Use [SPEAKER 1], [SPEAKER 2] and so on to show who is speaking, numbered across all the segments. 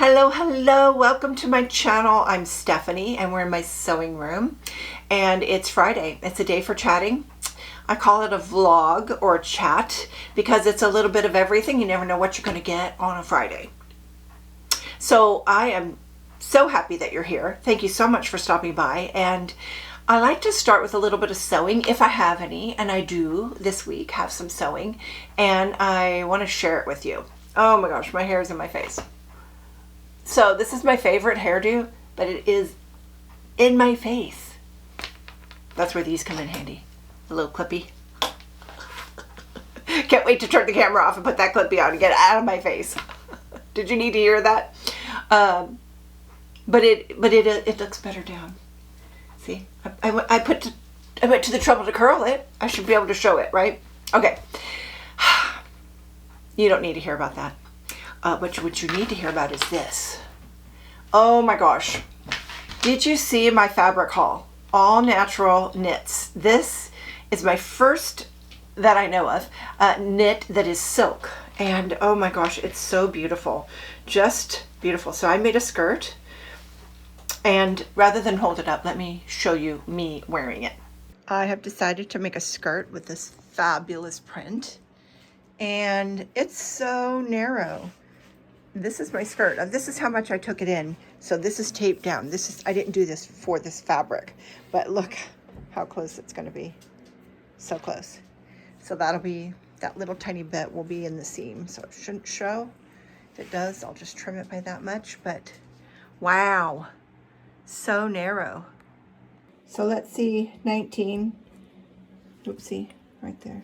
[SPEAKER 1] Hello, welcome to my channel. I'm Stephanie and we're in my sewing room and it's Friday. It's a day for chatting. I call it a vlog or a chat because it's a little bit of everything. You never know what you're going to get on a Friday. So I am so happy that you're here. Thank you so much for stopping by, and I like to start with a little bit of sewing if I have any, and I do this week have some sewing, and I want to share it with you. Oh my gosh, my hair is in my face. So this is my favorite hairdo, but it is in my face. That's where these come in handy. A little clippy. Can't wait to turn the camera off and put that clippy on and get it out of my face. Did you need to hear that? But it looks better down. See, I went to the trouble to curl it. I should be able to show it, right? Okay. You don't need to hear about that. What you need to hear about is this. Oh my gosh. Did you see my fabric haul? All natural knits. This is my first that I know of knit that is silk. And oh my gosh, it's so beautiful. Just beautiful. So I made a skirt. And rather than hold it up, let me show you me wearing it. I have decided to make a skirt with this fabulous print. And it's so narrow. This is my skirt. This is how much I took it in. So this is taped down. I didn't do this for this fabric, but look how close it's going to be. So close. So that'll be, that little tiny bit will be in the seam. So it shouldn't show. If it does, I'll just trim it by that much. But wow, so narrow. So let's see, 19. Oopsie, right there.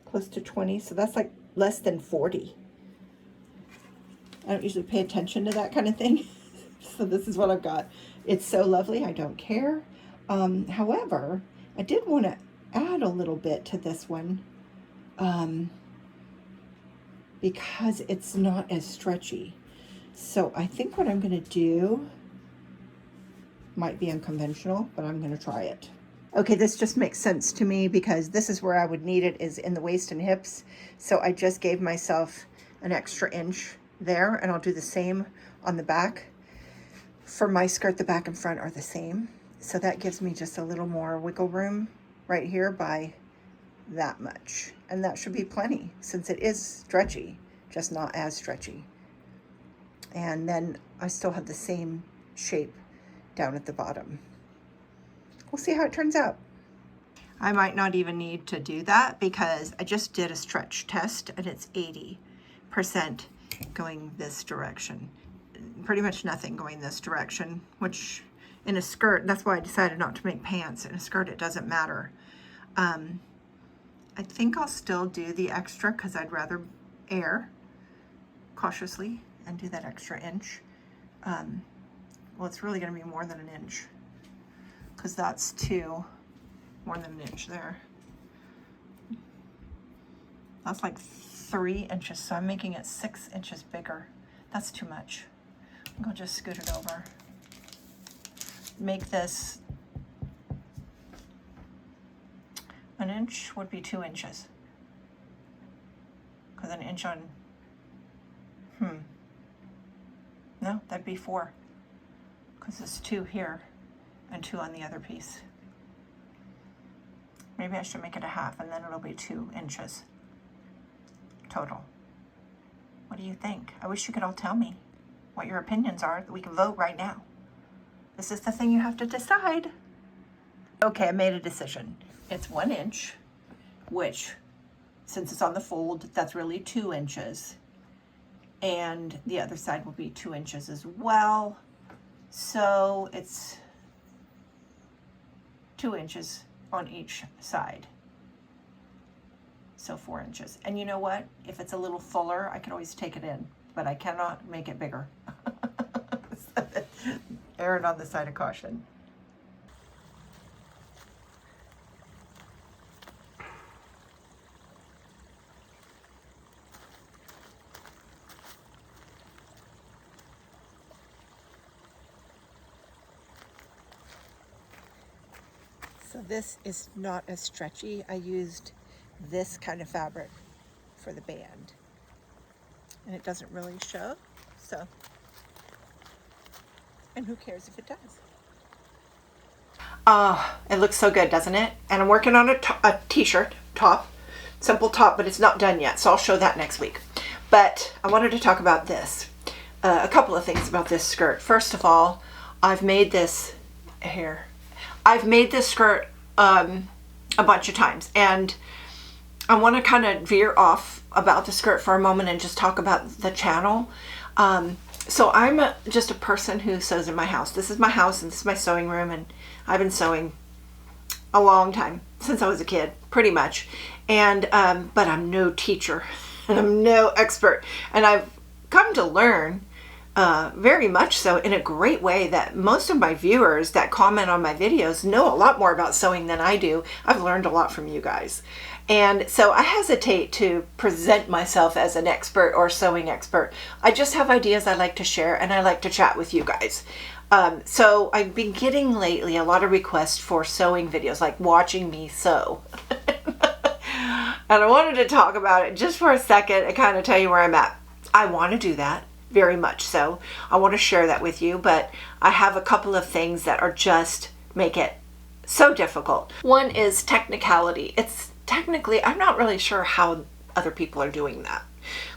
[SPEAKER 1] Close to 20. So that's like less than 40. I don't usually pay attention to that kind of thing. So this is what I've got. It's so lovely. I don't care. However, I did want to add a little bit to this one because it's not as stretchy. So I think what I'm going to do might be unconventional, but I'm going to try it. Okay, this just makes sense to me because this is where I would need it, is in the waist and hips. So I just gave myself an extra inch there, and I'll do the same on the back. For my skirt, the back and front are the same. So that gives me just a little more wiggle room right here by that much. And that should be plenty since it is stretchy, just not as stretchy. And then I still have the same shape down at the bottom. We'll see how it turns out. I might not even need to do that because I just did a stretch test and it's 80% going this direction. Pretty much nothing going this direction, which in a skirt, that's why I decided not to make pants. In a skirt, it doesn't matter. I think I'll still do the extra because I'd rather err cautiously and do that extra inch. Well, it's really going to be more than an inch because that's more than an inch there. That's like 3 inches, so I'm making it 6 inches bigger. That's too much. I'm going to just scoot it over. Make this an inch would be 2 inches. Because an inch on, no, that'd be 4. Because it's 2 here and 2 on the other piece. Maybe I should make it a half and then it'll be 2 inches total. What do you think? I wish you could all tell me what your opinions are, that we can vote right now. This is the thing you have to decide. Okay, I made a decision. It's 1 inch, which, since it's on the fold, that's really 2 inches. And the other side will be 2 inches as well. So it's 2 inches on each side. So 4 inches. And you know what? If it's a little fuller, I can always take it in, but I cannot make it bigger. Erring on the side of caution. So this is not as stretchy. I used this kind of fabric for the band. And it doesn't really show. So, and who cares if it does? It looks so good, doesn't it? And I'm working on a t-shirt top, simple top, but it's not done yet. So I'll show that next week. But I wanted to talk about this. A couple of things about this skirt. First of all, I've made this here. I've made this skirt a bunch of times, and I want to kind of veer off about the skirt for a moment and just talk about the channel. So I'm just a person who sews in my house. This is my house and this is my sewing room, and I've been sewing a long time, since I was a kid, pretty much. And but I'm no teacher and I'm no expert, and I've come to learn very much so in a great way that most of my viewers that comment on my videos know a lot more about sewing than I do. I've learned a lot from you guys. And so I hesitate to present myself as an expert or sewing expert. I just have ideas I like to share, and I like to chat with you guys. So I've been getting lately a lot of requests for sewing videos, like watching me sew. And I wanted to talk about it just for a second and kind of tell you where I'm at. I want to do that, very much so. I want to share that with you, but I have a couple of things that are just make it so difficult. One is technicality. It's technically, I'm not really sure how other people are doing that.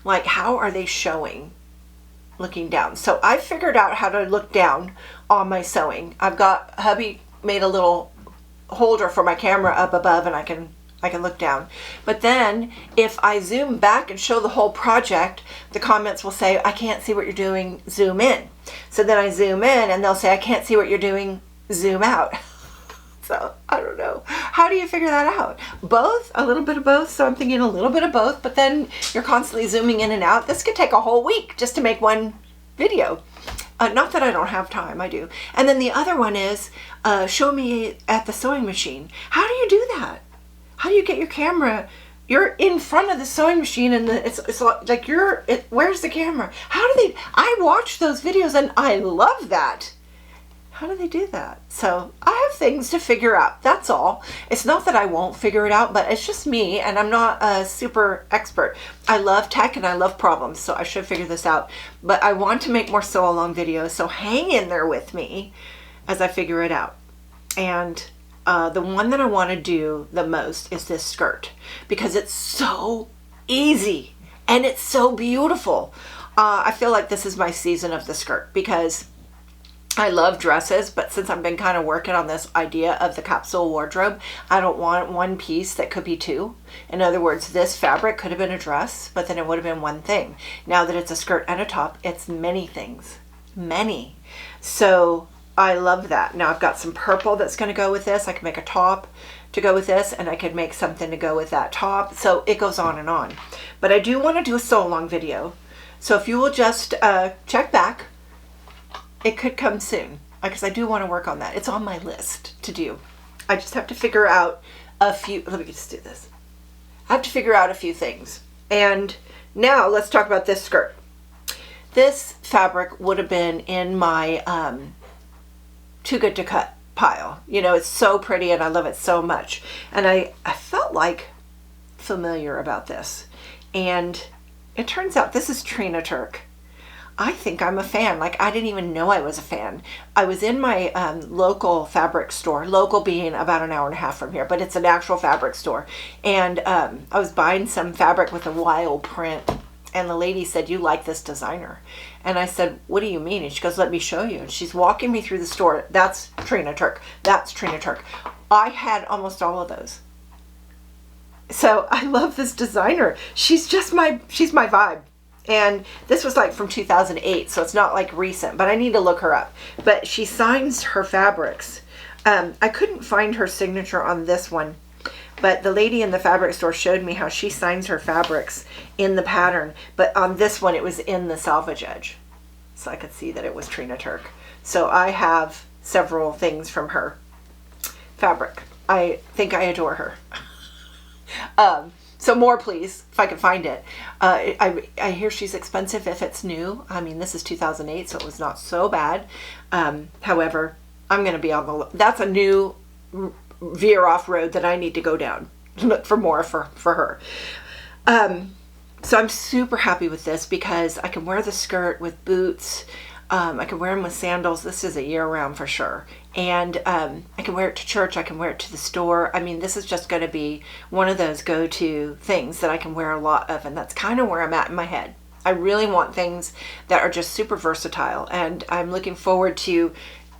[SPEAKER 1] Like, how are they showing looking down? So I figured out how to look down on my sewing. I've got, hubby made a little holder for my camera up above, and I can look down. But then if I zoom back and show the whole project, the comments will say, I can't see what you're doing, zoom in. So then I zoom in and they'll say, I can't see what you're doing, zoom out. So I don't know. How do you figure that out? Both? A little bit of both. So I'm thinking a little bit of both, but then you're constantly zooming in and out. This could take a whole week just to make one video. Not that I don't have time, I do. And then the other one is show me at the sewing machine. How do you do that? How do you get your camera? You're in front of the sewing machine, and it's like where's the camera? How do they? I watch those videos and I love that. How do they do that? So I have things to figure out. That's all. It's not that I won't figure it out, but it's just me, and I'm not a super expert. I love tech and I love problems, so I should figure this out. But I want to make more sew along videos, so hang in there with me as I figure it out. And the one that I want to do the most is this skirt, because it's so easy and it's so beautiful. I feel like this is my season of the skirt, because I love dresses, but since I've been kind of working on this idea of the capsule wardrobe, I don't want one piece that could be two. In other words, this fabric could have been a dress, but then it would have been one thing. Now that it's a skirt and a top, it's many things. Many. So I love that. Now I've got some purple that's going to go with this. I can make a top to go with this, and I could make something to go with that top. So it goes on and on. But I do want to do a sew along video. So if you will just check back, it could come soon, because I do want to work on that. It's on my list to do. I just have to figure out a few, let me just do this. I have to figure out a few things. And now let's talk about this skirt. This fabric would have been in my too good to cut pile. You know, it's so pretty and I love it so much. And I felt like familiar about this. And it turns out this is Trina Turk. I think I'm a fan. Like, I didn't even know I was a fan. I was in my local fabric store, local being about an hour and a half from here, but it's an actual fabric store. And I was buying some fabric with a wild print. And the lady said, you like this designer? And I said, what do you mean? And she goes, let me show you. And she's walking me through the store. That's Trina Turk. That's Trina Turk. I had almost all of those. So I love this designer. She's my vibe. And this was like from 2008, so it's not like recent, but I need to look her up. But she signs her fabrics. I couldn't find her signature on this one, but the lady in the fabric store showed me how she signs her fabrics in the pattern. But on this one, it was in the selvage edge. So I could see that it was Trina Turk. So I have several things from her fabric. I think I adore her. So more, please, if I can find it. I hear she's expensive if it's new. I mean, this is 2008, so it was not so bad. However, I'm going to be on the... That's a new veer off road that I need to go down. Look for more for her. So I'm super happy with this because I can wear the skirt with boots. I can wear them with sandals. This is a year round for sure. And I can wear it to church. I can wear it to the store. I mean, this is just going to be one of those go-to things that I can wear a lot of. And that's kind of where I'm at in my head. I really want things that are just super versatile. And I'm looking forward to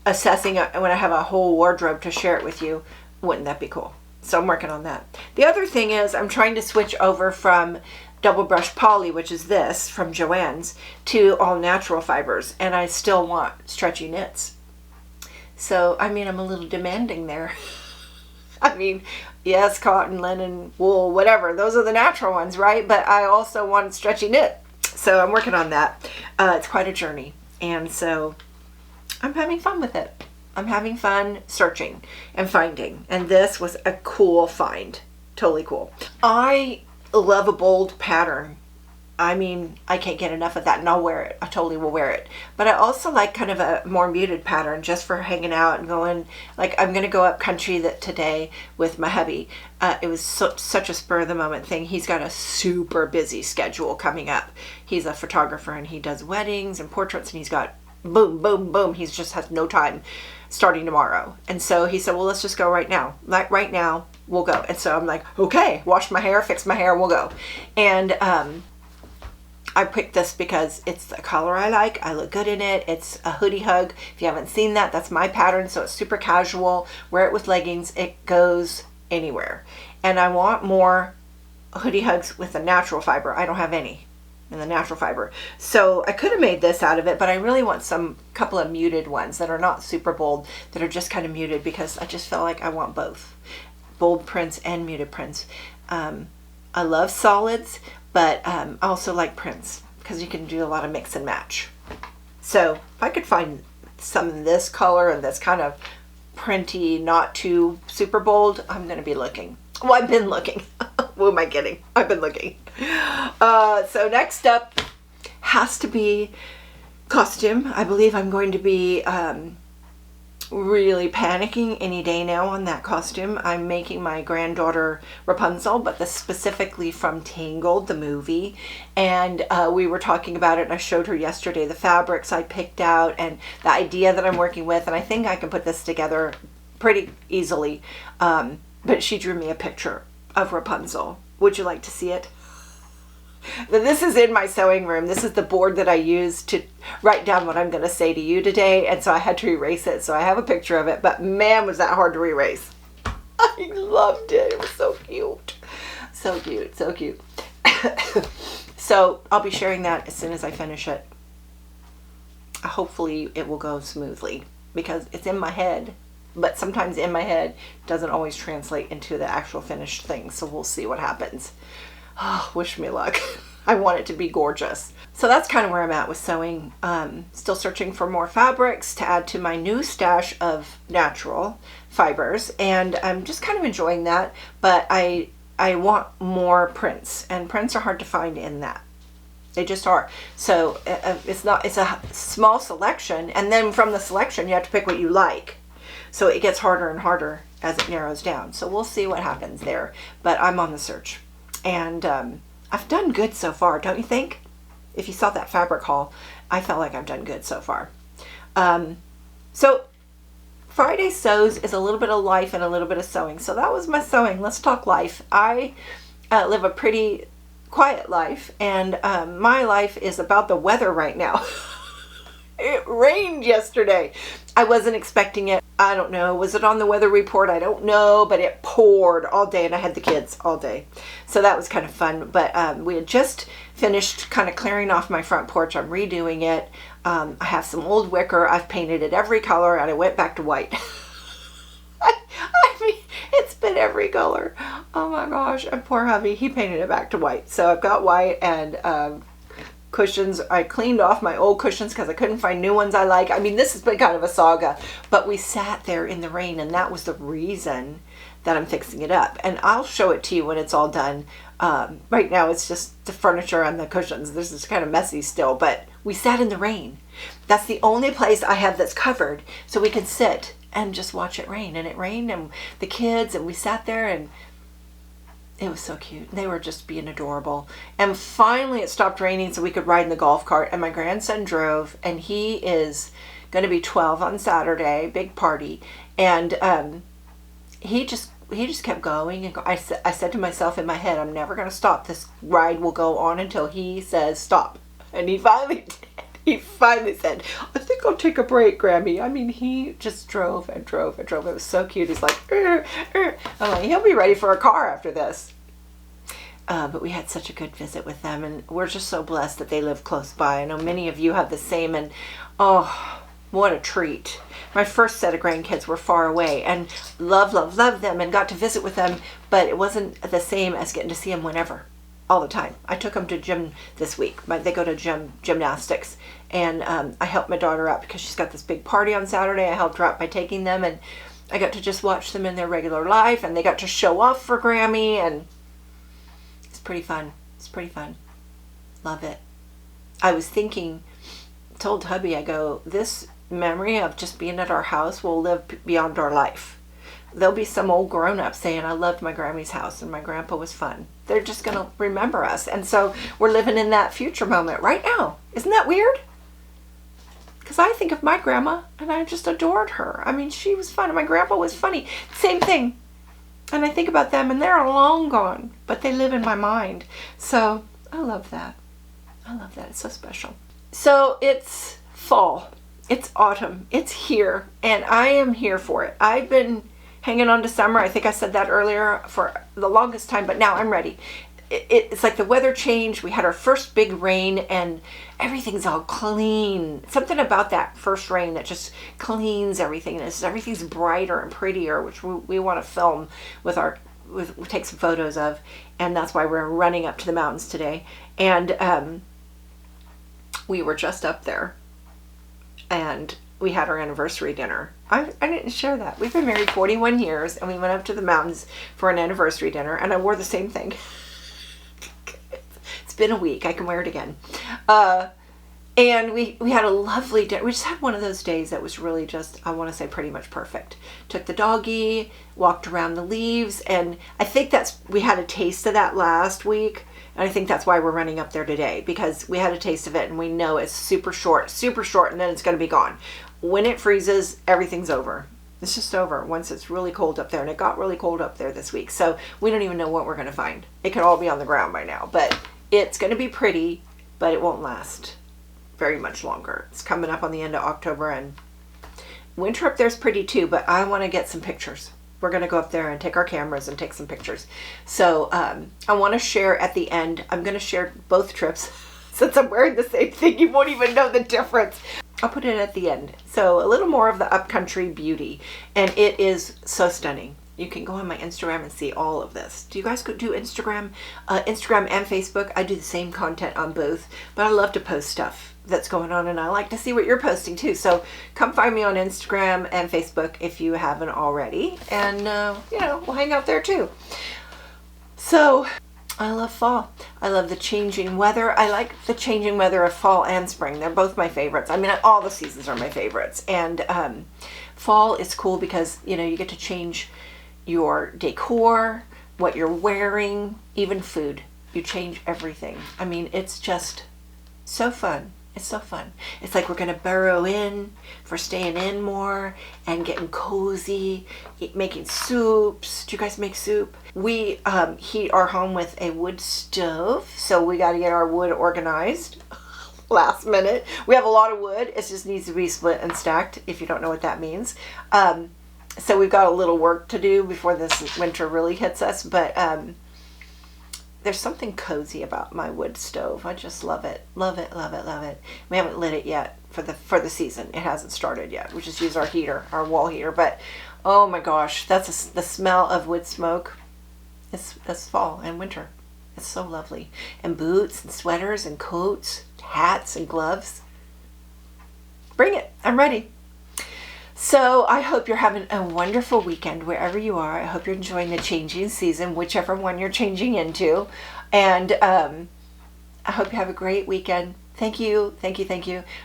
[SPEAKER 1] assessing it when I have a whole wardrobe to share it with you. Wouldn't that be cool? So I'm working on that. The other thing is I'm trying to switch over from double brush poly, which is this from Joann's, to all natural fibers, and I still want stretchy knits. So I mean, I'm a little demanding there. I mean, yes, cotton, linen, wool, whatever, those are the natural ones, right? But I also want stretchy knit, so I'm working on that. It's quite a journey, and so I'm having fun with it. I'm having fun searching and finding, and this was a cool find. Totally cool. I love a bold pattern. I mean, I can't get enough of that, and I'll wear it. I totally will wear it. But I also like kind of a more muted pattern just for hanging out and going, like I'm going to go up country today with my hubby. It was such a spur of the moment thing. He's got a super busy schedule coming up. He's a photographer and he does weddings and portraits, and he's got boom, boom, boom. He just has no time starting tomorrow. And so he said, well, let's just go right now. Like right now, we'll go. And so I'm like, okay, wash my hair, fix my hair, we'll go. And I picked this because it's the color I like. I look good in it. It's a hoodie hug. If you haven't seen that, that's my pattern. So it's super casual. Wear it with leggings. It goes anywhere. And I want more hoodie hugs with a natural fiber. I don't have any in the natural fiber. So I could have made this out of it, but I really want some couple of muted ones that are not super bold, that are just kind of muted, because I just feel like I want both bold prints and muted prints. I love solids, but I also like prints because you can do a lot of mix and match. So if I could find some in this color and this kind of printy, not too super bold, I'm going to be looking. Well, I've been looking. What am I kidding? I've been looking. So next up has to be costume. I believe I'm going to be really panicking any day now on that costume. I'm making my granddaughter Rapunzel, but this specifically from Tangled, the movie. And we were talking about it, and I showed her yesterday the fabrics I picked out and the idea that I'm working with, and I think I can put this together pretty easily. But she drew me a picture of Rapunzel. Would you like to see it? This is in my sewing room. This is the board that I use to write down what I'm going to say to you today, and so I had to erase it. So I have a picture of it, but man, was that hard to erase. I loved it. It was so cute. So cute. So cute. So I'll be sharing that as soon as I finish it. Hopefully it will go smoothly because it's in my head. But sometimes in my head doesn't always translate into the actual finished thing. So we'll see what happens. Oh, wish me luck. I want it to be gorgeous. So that's kind of where I'm at with sewing. Still searching for more fabrics to add to my new stash of natural fibers. And I'm just kind of enjoying that. But I want more prints. And prints are hard to find in that. They just are. So it's a small selection. And then from the selection, you have to pick what you like. So it gets harder and harder as it narrows down. So we'll see what happens there. But I'm on the search. And I've done good so far, don't you think? If you saw that fabric haul, I felt like I've done good so far. So Friday Sews is a little bit of life and a little bit of sewing. So that was my sewing. Let's talk life. I live a pretty quiet life, and my life is about the weather right now. It rained yesterday. I wasn't expecting it. I don't know. Was it on the weather report? I don't know, but it poured all day, and I had the kids all day. So that was kind of fun. But we had just finished kind of clearing off my front porch. I'm redoing it. I have some old wicker. I've painted it every color, and I went back to white. I mean, it's been every color. Oh my gosh. And poor hubby, he painted it back to white. So I've got white and cushions. I cleaned off my old cushions because I couldn't find new ones I like. I mean, this has been kind of a saga, but we sat there in the rain, and that was the reason that I'm fixing it up. And I'll show it to you when it's all done. Right now it's just the furniture and the cushions. This is kind of messy still, but we sat in the rain. That's the only place I have that's covered, so we can sit and just watch it rain. And it rained, and the kids, and we sat there, and It was so cute. They were just being adorable. And finally it stopped raining so we could ride in the golf cart. And my grandson drove, and he is going to be 12 on Saturday, big party. And he just kept going. And I said to myself in my head, I'm never going to stop. This ride will go on until he says stop. And he finally did. He finally said, I think I'll take a break, Grammy. I mean, he just drove and drove and drove. It was so cute. He's like, I'm like, he'll be ready for a car after this. But we had such a good visit with them, and we're just so blessed that they live close by. I know many of you have the same, and oh, what a treat. My first set of grandkids were far away, and love them, and got to visit with them, but it wasn't the same as getting to see them whenever. All the time. I took them to gym this week. They go to gymnastics, and I helped my daughter out because she's got this big party on Saturday. I helped her out by taking them, and I got to just watch them in their regular life, and they got to show off for Grammy, and it's pretty fun. It's pretty fun. Love it. I was thinking, told hubby, I go, this memory of just being at our house will live beyond our life. There'll be some old grown-up saying, I loved my Grammy's house and my grandpa was fun. They're just going to remember us. And so we're living in that future moment right now. Isn't that weird? Because I think of my grandma and I just adored her. I mean, she was fun. My grandpa was funny. Same thing. And I think about them and they're long gone, but they live in my mind. So I love that. I love that. It's so special. So it's fall. It's autumn. It's here. And I am here for it. I've been hanging on to summer. I think I said that earlier for the longest time, but now I'm ready. It's like the weather changed. We had our first big rain and everything's all clean. Something about that first rain that just cleans everything. And everything's brighter and prettier, which we want to film we take some photos of. And that's why we're running up to the mountains today. And we were just up there and we had our anniversary dinner. I didn't share that. We've been married 41 years and we went up to the mountains for an anniversary dinner and I wore the same thing. It's been a week. I can wear it again. And we had a lovely dinner. We just had one of those days that was really just, I want to say, pretty much perfect. Took the doggy, walked around the leaves, and I think we had a taste of that last week. And I think that's why we're running up there today, because we had a taste of it and we know it's super short, and then it's going to be gone. When it freezes, everything's over. It's just over once it's really cold up there, and it got really cold up there this week. So we don't even know what we're going to find. It could all be on the ground by now, but it's going to be pretty, but it won't last very much longer. It's coming up on the end of October, and winter up there's pretty too, but I want to get some pictures. We're going to go up there and take our cameras and take some pictures. So I want to share at the end. I'm going to share both trips. Since I'm wearing the same thing, you won't even know the difference. I'll put it at the end. So a little more of the upcountry beauty. And it is so stunning. You can go on my Instagram and see all of this. Do you guys do Instagram? Instagram and Facebook. I do the same content on both. But I love to post stuff that's going on, and I like to see what you're posting too. So come find me on Instagram and Facebook if you haven't already, and we'll hang out there too. So I love fall. I love the changing weather. I like the changing weather of fall and spring. They're both my favorites. I mean, all the seasons are my favorites, and fall is cool because you get to change your decor, what you're wearing, even food. You change everything. I mean, it's just so fun. It's so fun. It's like we're going to burrow in for staying in more and getting cozy, making soups. Do you guys make soup? We heat our home with a wood stove, so we got to get our wood organized last minute. We have a lot of wood. It just needs to be split and stacked, if you don't know what that means. So we've got a little work to do before this winter really hits us, but there's something cozy about my wood stove. I just love it. Love it, love it, love it. We haven't lit it yet for the season. It hasn't started yet. We just use our heater, our wall heater. But oh my gosh, that's the smell of wood smoke. That's fall and winter. It's so lovely. And boots and sweaters and coats, hats and gloves. Bring it. I'm ready. So I hope you're having a wonderful weekend wherever you are. I hope you're enjoying the changing season, whichever one you're changing into. And I hope you have a great weekend. Thank you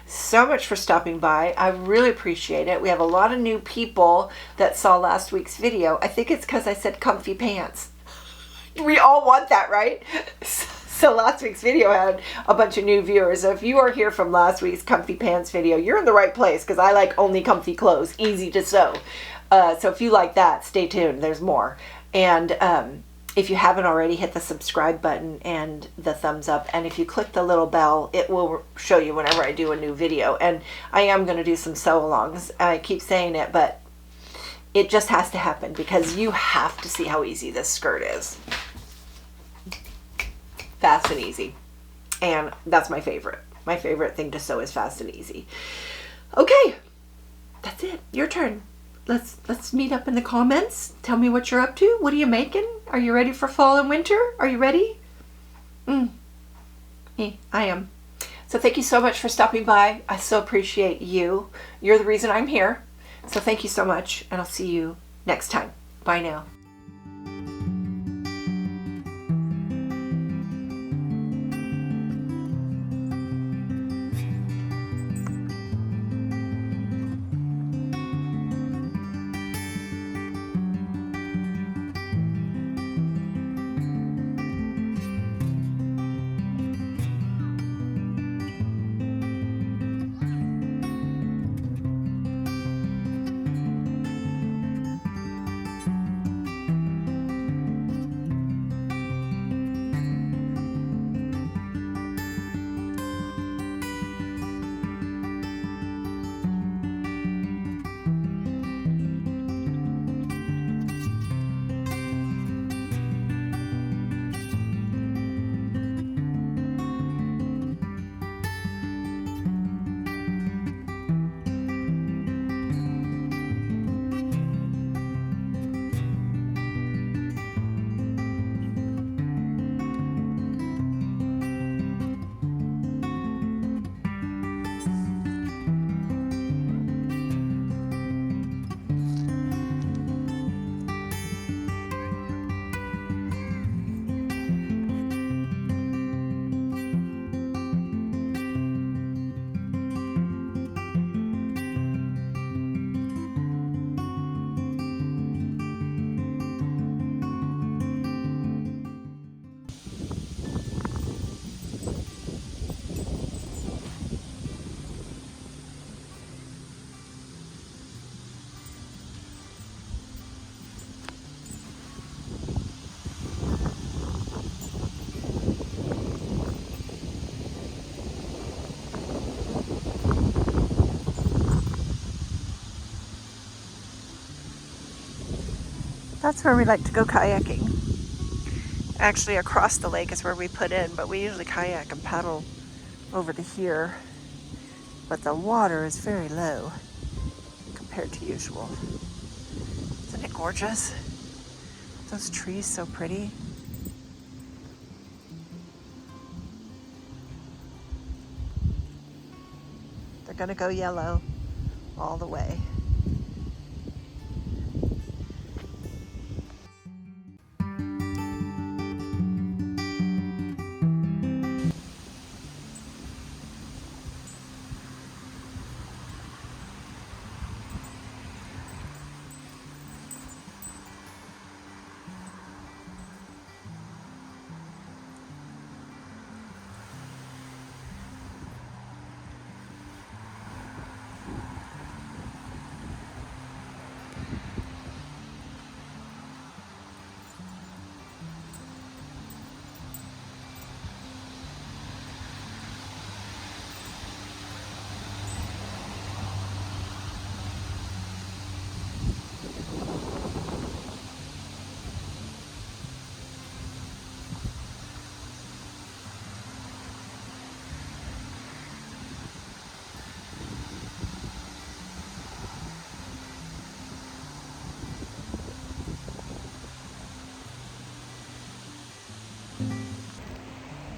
[SPEAKER 1] so much for stopping by. I really appreciate it. We have a lot of new people that saw last week's video. I think it's because I said comfy pants. We all want that, right? So last week's video had a bunch of new viewers. So if you are here from last week's comfy pants video, you're in the right place, because I like only comfy clothes, easy to sew. So if you like that, stay tuned. There's more. And if you haven't already, hit the subscribe button and the thumbs up. And if you click the little bell, it will show you whenever I do a new video. And I am going to do some sew-alongs. I keep saying it, but it just has to happen because you have to see how easy this skirt is. Fast and easy. And that's my favorite. My favorite thing to sew is fast and easy. Okay, that's it. Your turn. Let's meet up in the comments. Tell me what you're up to. What are you making? Are you ready for fall and winter? Are you ready? Me, I am. So thank you so much for stopping by. I so appreciate you. You're the reason I'm here. So thank you so much, and I'll see you next time. Bye now. That's where we like to go kayaking. Actually, across the lake is where we put in, but we usually kayak and paddle over to here. But the water is very low compared to usual. Isn't it gorgeous? Those trees so pretty. They're gonna go yellow all the way.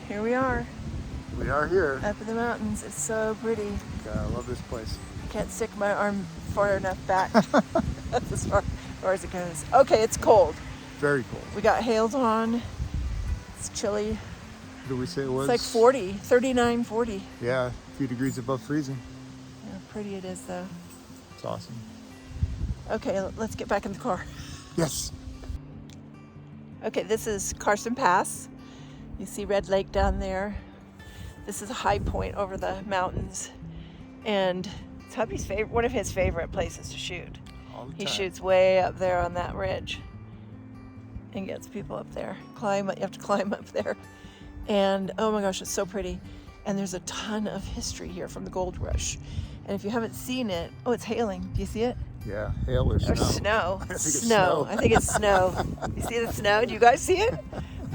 [SPEAKER 1] Here we are.
[SPEAKER 2] We are here.
[SPEAKER 1] Up in the mountains. It's so pretty.
[SPEAKER 2] God, I love this place.
[SPEAKER 1] Can't stick my arm far enough back. That's as far as it goes. Okay, it's cold.
[SPEAKER 2] Very cold.
[SPEAKER 1] We got hails on. It's chilly.
[SPEAKER 2] What did we say it was?
[SPEAKER 1] It's like 40, 39, 40.
[SPEAKER 2] Yeah, a few degrees above freezing.
[SPEAKER 1] Yeah, pretty it is though.
[SPEAKER 2] It's awesome.
[SPEAKER 1] Okay, let's get back in the car.
[SPEAKER 2] Yes.
[SPEAKER 1] Okay, this is Carson Pass. You see Red Lake down there. This is a high point over the mountains. And it's hubby's one of his favorite places to shoot.
[SPEAKER 2] All the
[SPEAKER 1] He
[SPEAKER 2] time.
[SPEAKER 1] shoots way up there on that ridge and gets people up there. You have to climb up there. And oh my gosh, it's so pretty. And there's a ton of history here from the gold rush. And if you haven't seen it, oh, it's hailing. Do you see it?
[SPEAKER 2] Yeah, hail or snow.
[SPEAKER 1] Or snow.
[SPEAKER 2] I think it's
[SPEAKER 1] Snow.
[SPEAKER 2] snow.
[SPEAKER 1] I think it's snow. You see the snow? Do you guys see it?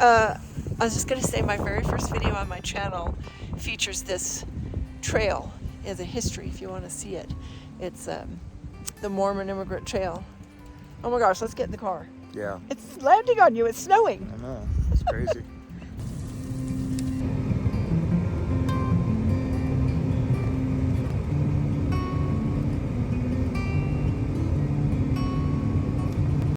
[SPEAKER 1] I was just going to say my very first video on my channel features this trail as a history if you want to see it. It's the Mormon Immigrant Trail. Oh my gosh, let's get in the car.
[SPEAKER 2] Yeah,
[SPEAKER 1] It's landing on you. It's snowing.
[SPEAKER 2] I know. It's crazy.